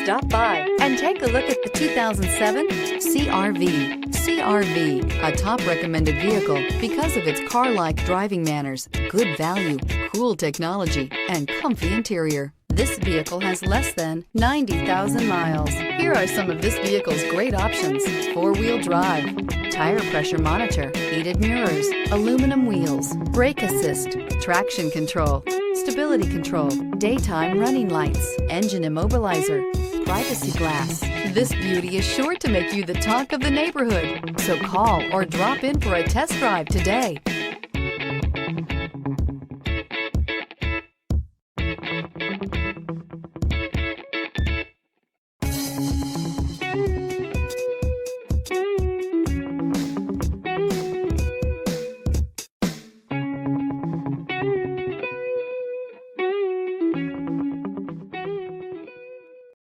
Stop by and take a look at the 2007 CR-V. CR-V, a top recommended vehicle because of its car-like driving manners, good value, cool technology, and comfy interior. This vehicle has less than 90,000 miles. Here are some of this vehicle's great options: four-wheel drive, tire pressure monitor, heated mirrors, aluminum wheels, brake assist, traction control, stability control, daytime running lights, engine immobilizer, privacy glass. This beauty is sure to make you the talk of the neighborhood. So call or drop in for a test drive today.